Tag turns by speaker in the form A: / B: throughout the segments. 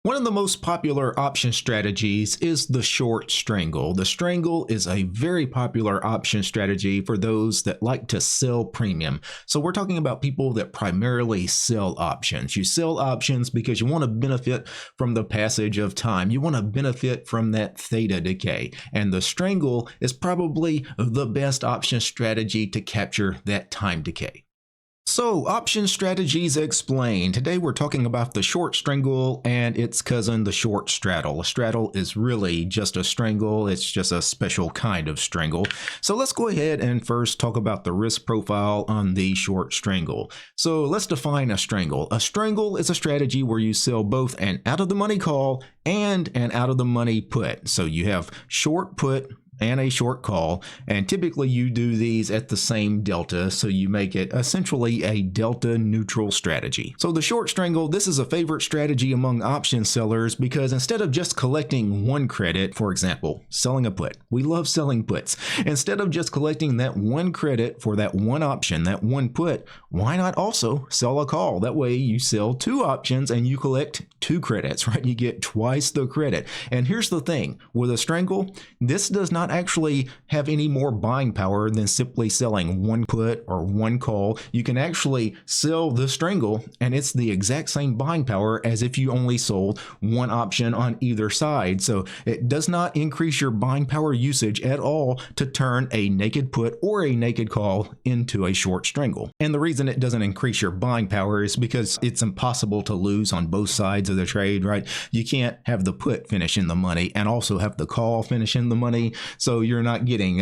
A: One of the most popular option strategies is the short strangle. The strangle is a very popular option strategy for those that like to sell premium. So we're talking about people that primarily sell options. You sell options because you want to benefit from the passage of time. You want to benefit from that theta decay. And the strangle is probably the best option strategy to capture that time decay. So, option strategies explained. Today we're talking about the short strangle and its cousin, the short straddle. A straddle is really just a strangle. It's just a special kind of strangle. So let's go ahead and first talk about the risk profile on the short strangle. So let's define a strangle. A strangle is a strategy where you sell both an out of the money call and an out of the money put. So you have short put and a short call, and typically you do these at the same delta, so you make it essentially a delta neutral strategy. So the short strangle, this is a favorite strategy among option sellers because instead of just collecting one credit, for example, selling a put, we love selling puts. Instead of just collecting that one credit for that one option, that one put, why not also sell a call? That way you sell two options and you collect two credits, right? You get twice the credit. And here's the thing, with a strangle, this does not actually have any more buying power than simply selling one put or one call. You can actually sell the strangle and it's the exact same buying power as if you only sold one option on either side. So it does not increase your buying power usage at all to turn a naked put or a naked call into a short strangle. And the reason it doesn't increase your buying power is because it's impossible to lose on both sides of the trade, right? You can't have the put finish in the money and also have the call finish in the money. So you're not getting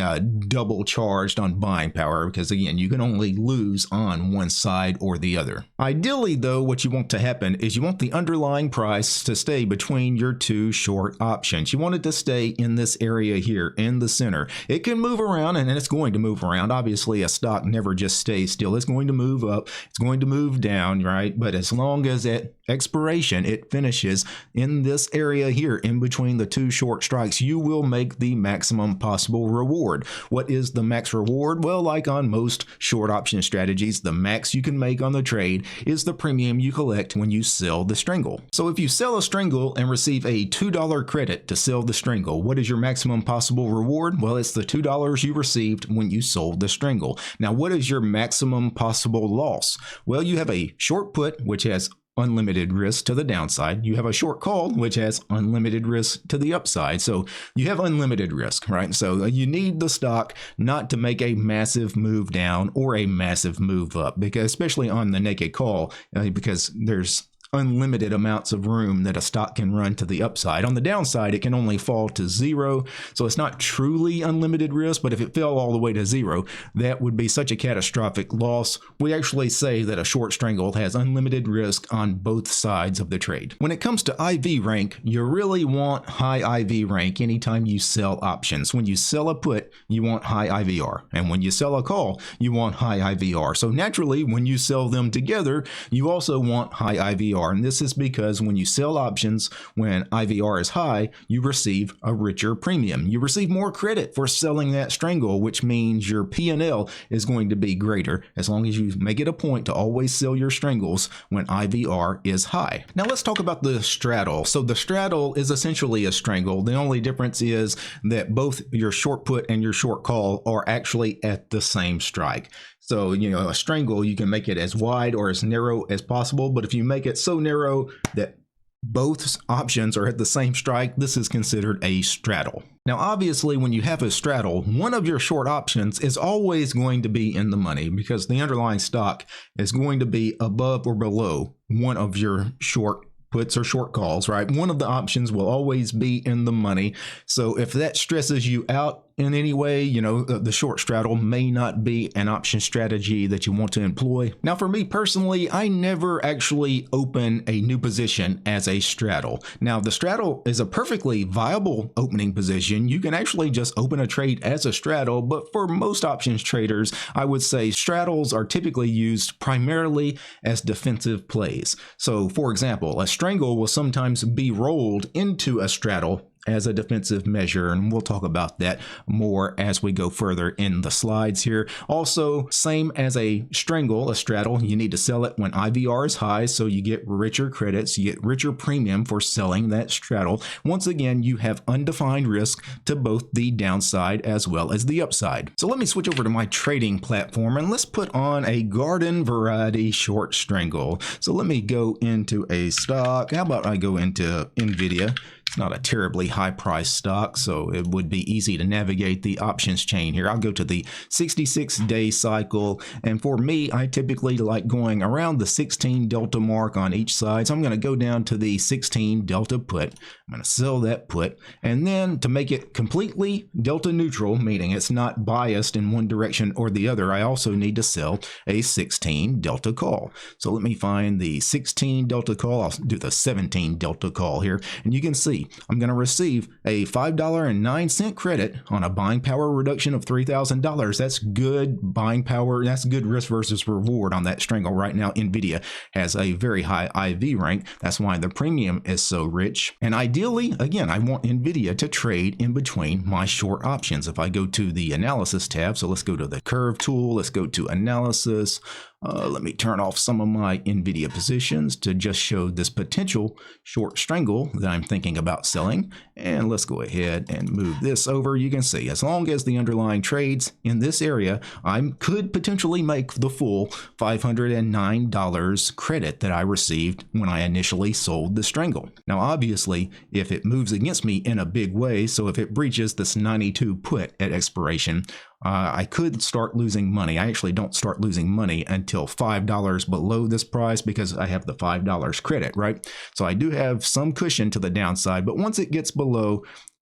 A: double charged on buying power because, again, you can only lose on one side or the other. Ideally, though, what you want to happen is you want the underlying price to stay between your two short options. You want it to stay in this area here in the center. It can move around, and it's going to move around. Obviously, a stock never just stays still. It's going to move up. It's going to move down, right? But as long as at expiration it finishes in this area here in between the two short strikes, you will make the maximum possible reward. What is the max reward? Well, like on most short option strategies, the max you can make on the trade is the premium you collect when you sell the strangle. So if you sell a strangle and receive a $2 credit to sell the strangle, what is your maximum possible reward? Well, it's the $2 you received when you sold the strangle. Now, what is your maximum possible loss? Well, you have a short put, which has unlimited risk to the downside. You have a short call, which has unlimited risk to the upside. So you have unlimited risk, right? So you need the stock not to make a massive move down or a massive move up, because especially on the naked call, because there's unlimited amounts of room that a stock can run to the upside. On the downside, it can only fall to zero. So it's not truly unlimited risk, but if it fell all the way to zero, that would be such a catastrophic loss. We actually say that a short strangle has unlimited risk on both sides of the trade. When it comes to IV rank, you really want high IV rank anytime you sell options. When you sell a put, you want high IVR. And when you sell a call, you want high IVR. So naturally, when you sell them together, you also want high IVR. And this is because when you sell options, when IVR is high, you receive a richer premium. You receive more credit for selling that strangle, which means your P&L is going to be greater as long as you make it a point to always sell your strangles when IVR is high. Now let's talk about the straddle. So the straddle is essentially a strangle. The only difference is that both your short put and your short call are actually at the same strike. So, a strangle, you can make it as wide or as narrow as possible. But if you make it so narrow that both options are at the same strike, this is considered a straddle. Now, obviously, when you have a straddle, one of your short options is always going to be in the money because the underlying stock is going to be above or below one of your short puts or short calls, right? One of the options will always be in the money. So if that stresses you out in any way, the short straddle may not be an option strategy that you want to employ. Now, for me personally, I never actually open a new position as a straddle. Now, the straddle is a perfectly viable opening position. You can actually just open a trade as a straddle, but for most options traders, I would say straddles are typically used primarily as defensive plays. So, for example, a strangle will sometimes be rolled into a straddle as a defensive measure, and we'll talk about that more as we go further in the slides here. Also, same as a strangle, a straddle, you need to sell it when IVR is high, so you get richer credits, you get richer premium for selling that straddle. Once again, you have undefined risk to both the downside as well as the upside. So let me switch over to my trading platform and let's put on a garden variety short strangle. So let me go into a stock. How about I go into NVIDIA? It's not a terribly high price stock, so it would be easy to navigate the options chain here. I'll go to the 66-day cycle, and for me, I typically like going around the 16 delta mark on each side. So I'm going to go down to the 16 delta put. I'm going to sell that put, and then to make it completely delta neutral, meaning it's not biased in one direction or the other, I also need to sell a 16 delta call. So let me find the 16 delta call. I'll do the 17 delta call here, and you can see I'm going to receive a $5.09 credit on a buying power reduction of $3,000. That's good buying power. That's good risk versus reward on that strangle. Right now, NVIDIA has a very high IV rank. That's why the premium is so rich. And ideally, again, I want NVIDIA to trade in between my short options. If I go to the analysis tab, so let's go to the curve tool. Let's go to analysis. Let me turn off some of my NVIDIA positions to just show this potential short strangle that I'm thinking about selling. And let's go ahead and move this over. You can see as long as the underlying trades in this area, I could potentially make the full $509 credit that I received when I initially sold the strangle. Now, obviously, if it moves against me in a big way, so if it breaches this 92 put at expiration, I could start losing money. I actually don't start losing money until $5 below this price because I have the $5 credit, right? So I do have some cushion to the downside, but once it gets below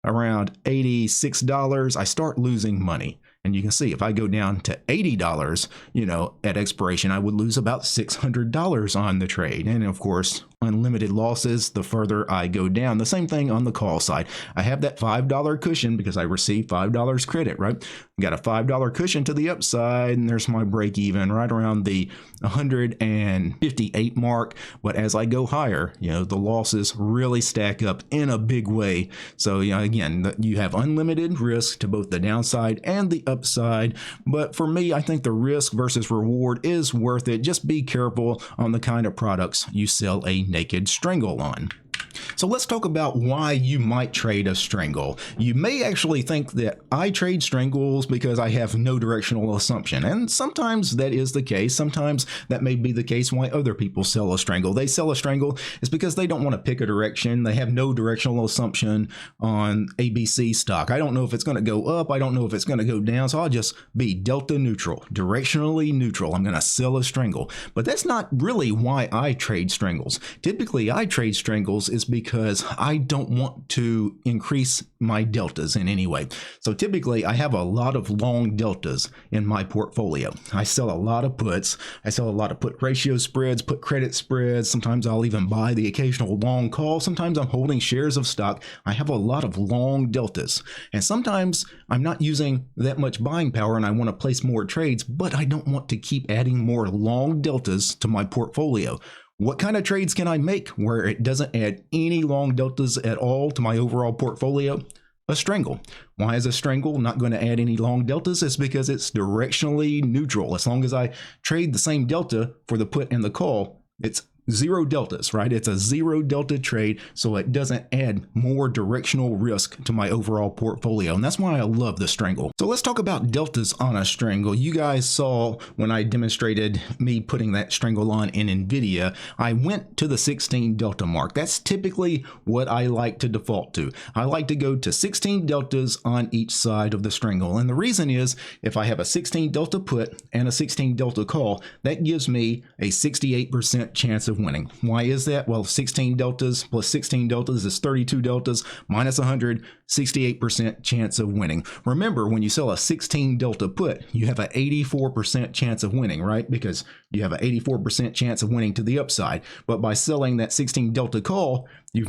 A: around $86, I start losing money. And you can see if I go down to $80, at expiration, I would lose about $600 on the trade. And of course, unlimited losses the further I go down. The same thing on the call side. I have that $5 cushion because I received $5 credit, right? I got a $5 cushion to the upside, and there's my break even right around the 158 mark. But as I go higher, the losses really stack up in a big way. So, again, you have unlimited risk to both the downside and the upside. But for me, I think the risk versus reward is worth it. Just be careful on the kind of products you sell a naked strangle on. So let's talk about why you might trade a strangle. You may actually think that I trade strangles because I have no directional assumption. And sometimes that is the case. Sometimes that may be the case why other people sell a strangle. They sell a strangle is because they don't want to pick a direction. They have no directional assumption on ABC stock. I don't know if it's going to go up. I don't know if it's going to go down. So I'll just be delta neutral, directionally neutral. I'm going to sell a strangle. But that's not really why I trade strangles. Typically, I trade strangles is because I don't want to increase my deltas in any way. So typically I have a lot of long deltas in my portfolio. I sell a lot of puts. I sell a lot of put ratio spreads, put credit spreads. Sometimes I'll even buy the occasional long call. Sometimes I'm holding shares of stock. I have a lot of long deltas. And sometimes I'm not using that much buying power and I want to place more trades, but I don't want to keep adding more long deltas to my portfolio. What kind of trades can I make where it doesn't add any long deltas at all to my overall portfolio? A strangle. Why is a strangle not going to add any long deltas? It's because it's directionally neutral. As long as I trade the same delta for the put and the call, it's zero deltas, right? It's a zero delta trade, so it doesn't add more directional risk to my overall portfolio. And that's why I love the strangle. So let's talk about deltas on a strangle. You guys saw when I demonstrated me putting that strangle on in NVIDIA, I went to the 16 delta mark. That's typically what I like to default to. I like to go to 16 deltas on each side of the strangle. And the reason is if I have a 16 delta put and a 16 delta call, that gives me a 68% chance of winning. Why is that? Well, 16 deltas plus 16 deltas is 32 deltas minus 100, 68% chance of winning. Remember, when you sell a 16 delta put, you have an 84% chance of winning, right? Because you have an 84% chance of winning to the upside. But by selling that 16 delta call, you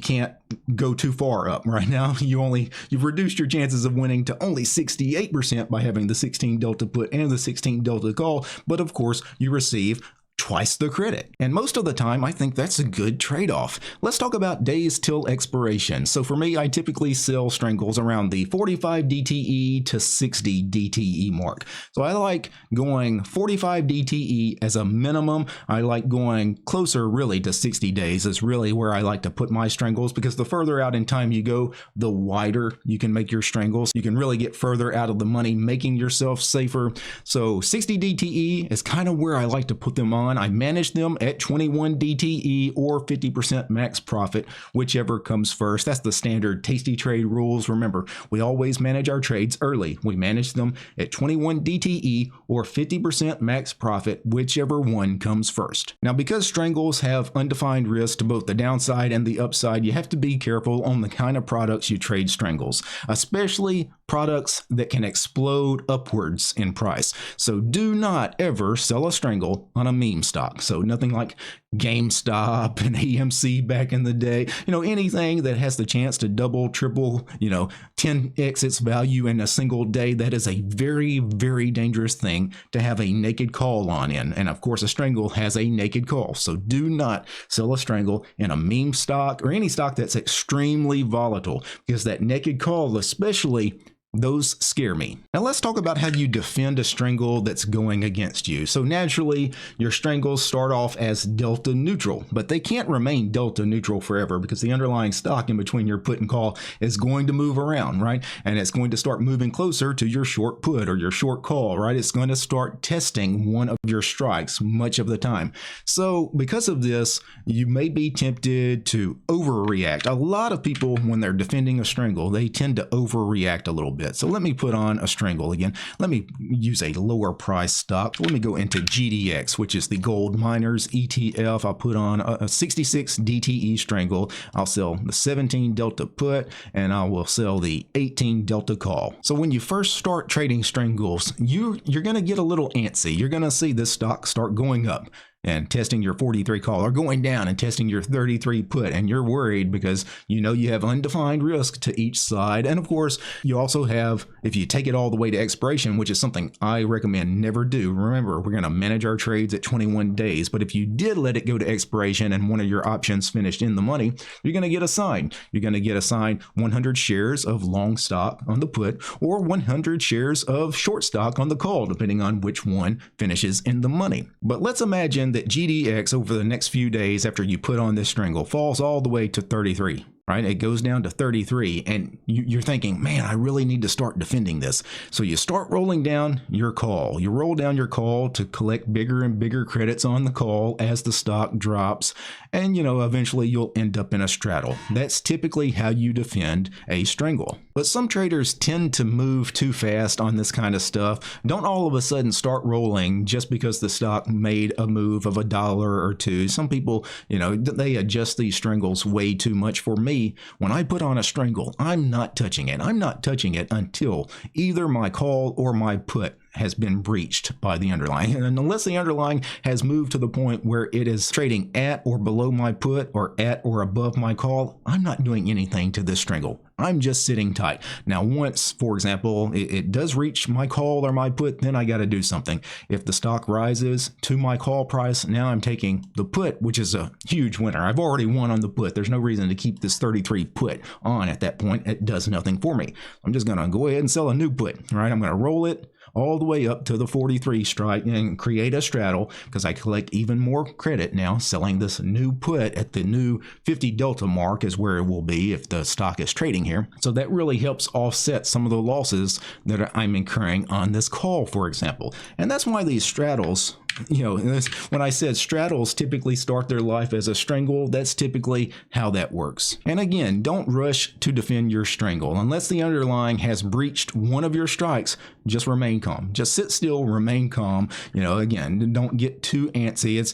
A: can't go too far up. Right now, you've reduced your chances of winning to only 68% by having the 16 delta put and the 16 delta call. But of course, you receive twice the credit. And most of the time, I think that's a good trade-off. Let's talk about days till expiration. So for me, I typically sell strangles around the 45 DTE to 60 DTE mark. So I like going 45 DTE as a minimum. I like going closer really to 60 days is really where I like to put my strangles, because the further out in time you go, the wider you can make your strangles. You can really get further out of the money, making yourself safer. So 60 DTE is kind of where I like to put them on. I manage them at 21 DTE or 50% max profit, whichever comes first. That's the standard TASTYTRADE rules. Remember, we always manage our trades early. We manage them at 21 DTE or 50% max profit, whichever one comes first. Now, because strangles have undefined risk to both the downside and the upside, you have to be careful on the kind of products you trade strangles, especially products that can explode upwards in price. So do not ever sell a strangle on a meme stock. So nothing like GameStop and AMC back in the day, anything that has the chance to double, triple, 10x its value in a single day. That is a very, very dangerous thing to have a naked call on in. And of course, a strangle has a naked call. So do not sell a strangle in a meme stock or any stock that's extremely volatile, because that naked call, especially, those scare me. Now let's talk about how you defend a strangle that's going against you. So naturally, your strangles start off as delta neutral, but they can't remain delta neutral forever, because the underlying stock in between your put and call is going to move around, right? And it's going to start moving closer to your short put or your short call, right? It's going to start testing one of your strikes much of the time. So because of this, you may be tempted to overreact. A lot of people, when they're defending a strangle, they tend to overreact a little bit. So let me put on a strangle again. Let me use a lower price stock. Let me go into GDX, which is the gold miners ETF. I'll put on a 66 DTE strangle. I'll sell the 17 delta put, and I will sell the 18 delta call. So when you first start trading strangles, you're going to get a little antsy. You're going to see this stock start going up and testing your 43 call, or going down and testing your 33 put, and you're worried because you have undefined risk to each side. And of course, you also have, if you take it all the way to expiration, which is something I recommend never do. Remember, we're going to manage our trades at 21 days, but if you did let it go to expiration and one of your options finished in the money, you're going to get assigned. You're going to get assigned 100 shares of long stock on the put, or 100 shares of short stock on the call, depending on which one finishes in the money. But let's imagine that GDX over the next few days after you put on this strangle falls all the way to 33. Right? It goes down to 33, and you're thinking, man, I really need to start defending this. So you start rolling down your call. You roll down your call to collect bigger and bigger credits on the call as the stock drops, and eventually you'll end up in a straddle. That's typically how you defend a strangle. But some traders tend to move too fast on this kind of stuff. Don't all of a sudden start rolling just because the stock made a move of $1 or $2. Some people, they adjust these strangles way too much. For me, when I put on a strangle, I'm not touching it. I'm not touching it until either my call or my put has been breached by the underlying. And unless the underlying has moved to the point where it is trading at or below my put or at or above my call, I'm not doing anything to this strangle. I'm just sitting tight. Now, once, for example, it does reach my call or my put, then I got to do something. If the stock rises to my call price, now I'm taking the put, which is a huge winner. I've already won on the put. There's no reason to keep this 33 put on at that point. It does nothing for me. I'm just going to go ahead and sell a new put, right? I'm going to roll it all the way up to the 43 strike and create a straddle, because I collect even more credit now selling this new put at the new 50 delta mark is where it will be if the stock is trading here. So that really helps offset some of the losses that I'm incurring on this call, for example. And that's why these straddles, when I said straddles typically start their life as a strangle, that's typically how that works. And again, don't rush to defend your strangle. Unless the underlying has breached one of your strikes, just remain calm. Just sit still, remain calm. Again, don't get too antsy. It's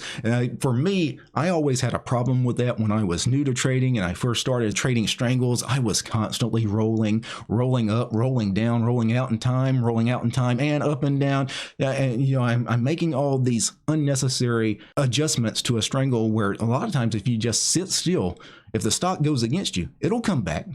A: for me, I always had a problem with that when I was new to trading and I first started trading strangles. I was constantly rolling up, rolling down, rolling out in time, and up and down. I'm making all these unnecessary adjustments to a strangle where a lot of times if you just sit still, if the stock goes against you, it'll come back.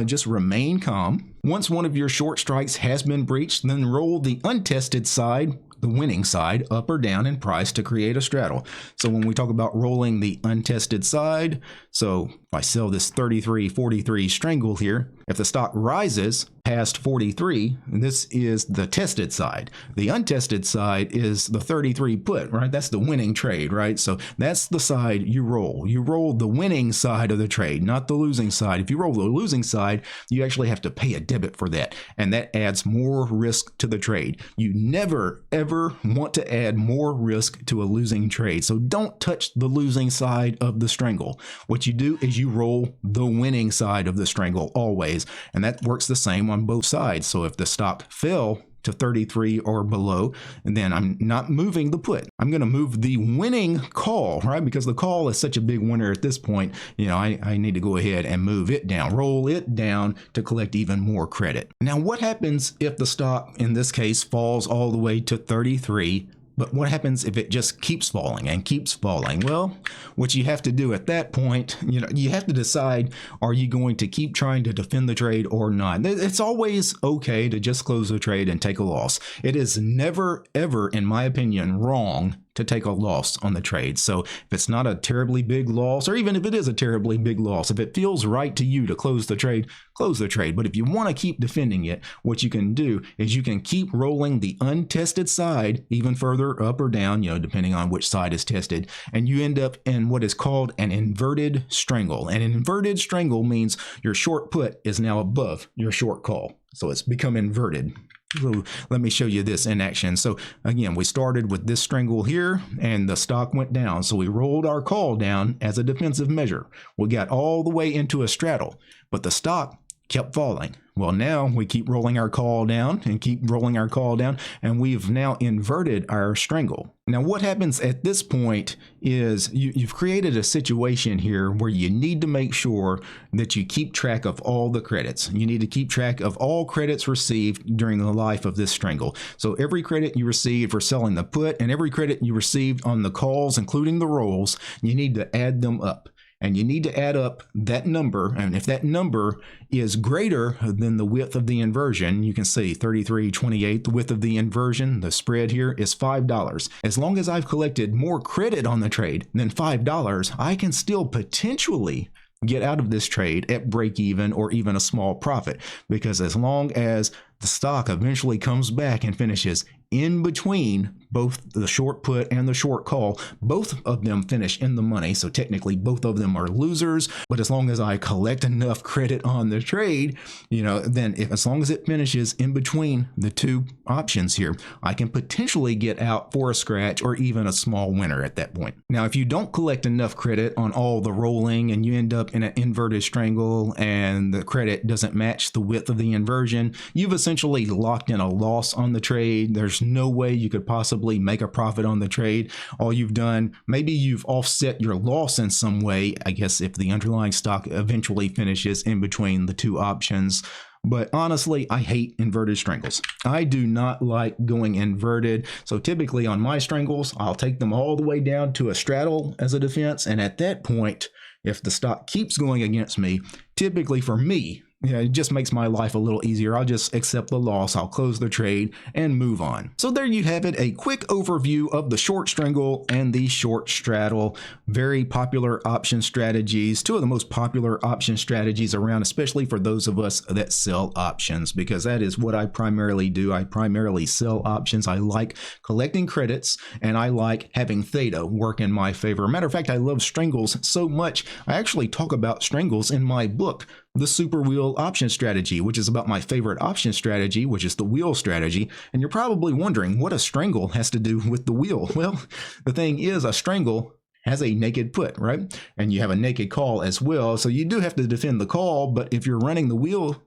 A: Just remain calm. Once one of your short strikes has been breached, then roll the untested side the winning side up or down in price to create a straddle. So when we talk about rolling the untested side, so if I sell this 33.43 strangle here, if the stock rises past 43, this is the tested side. The untested side is the 33 put, right? That's the winning trade, right? So that's the side you roll. You roll the winning side of the trade, not the losing side. If you roll the losing side, you actually have to pay a debit for that, and that adds more risk to the trade. You never, ever want to add more risk to a losing trade. So don't touch the losing side of the strangle. What you do is you roll the winning side of the strangle always, and that works the same on both sides. So if the stock fell to 33 or below, and then I'm not moving the put. I'm going to move the winning call, right? Because the call is such a big winner at this point, you know, I need to go ahead and move it down, roll it down to collect even more credit. Now, what happens if the stock, in this case, falls all the way to 33? But what happens if it just keeps falling and keeps falling? Well, what you have to do at that point, you know, you have to decide, are you going to keep trying to defend the trade or not? It's always okay to just close the trade and take a loss. It is never, ever, in my opinion, wrong to take a loss on the trade. So if it's not a terribly big loss, or even if it is a terribly big loss, if it feels right to you to close the trade, close the trade. But if you want to keep defending it, what you can do is you can keep rolling the untested side even further up or down, you know, depending on which side is tested, and you end up in what is called an inverted strangle. An inverted strangle means your short put is now above your short call. So it's become inverted. So let me show you this in action. So again, we started with this strangle here and the stock went down. So we rolled our call down as a defensive measure. We got all the way into a straddle, but the stock kept falling. Well, now we keep rolling our call down and keep rolling our call down, and we've now inverted our strangle. Now, what happens at this point is you've created a situation here where you need to make sure that you keep track of all the credits. You need to keep track of all credits received during the life of this strangle. So every credit you received for selling the put and every credit you received on the calls, including the rolls, you need to add them up. And you need to add up that number, and if that number is greater than the width of the inversion, you can see 33.28, the width of the inversion, the spread here is $5. As long as I've collected more credit on the trade than $5, I can still potentially get out of this trade at break even or even a small profit, because as long as the stock eventually comes back and finishes in between both the short put and the short call, both of them finish in the money. So technically both of them are losers, but as long as I collect enough credit on the trade, you know, then as long as it finishes in between the two options here, I can potentially get out for a scratch or even a small winner at that point. Now, if you don't collect enough credit on all the rolling and you end up in an inverted strangle and the credit doesn't match the width of the inversion, you've essentially locked in a loss on the trade. There's no way you could possibly make a profit on the trade. All you've done, maybe you've offset your loss in some way, I guess, if the underlying stock eventually finishes in between the two options. But honestly, I hate inverted strangles. I do not like going inverted. So typically on my strangles, I'll take them all the way down to a straddle as a defense. And at that point, if the stock keeps going against me, typically for me, yeah, it just makes my life a little easier. I'll just accept the loss, I'll close the trade, and move on. So there you have it, a quick overview of the short strangle and the short straddle. Very popular option strategies, two of the most popular option strategies around, especially for those of us that sell options, because that is what I primarily do. I primarily sell options. I like collecting credits, and I like having theta work in my favor. Matter of fact, I love strangles so much, I actually talk about strangles in my book, The Super Wheel Option Strategy, which is about my favorite option strategy, which is the wheel strategy. And you're probably wondering what a strangle has to do with the wheel. Well, the thing is, a strangle has a naked put, right? And you have a naked call as well. So you do have to defend the call, but if you're running the wheel,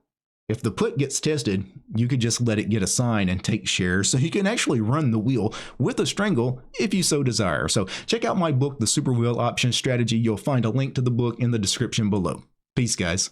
A: if the put gets tested, you could just let it get a sign and take shares. So you can actually run the wheel with a strangle if you so desire. So check out my book, The Super Wheel Option Strategy. You'll find a link to the book in the description below. Peace, guys.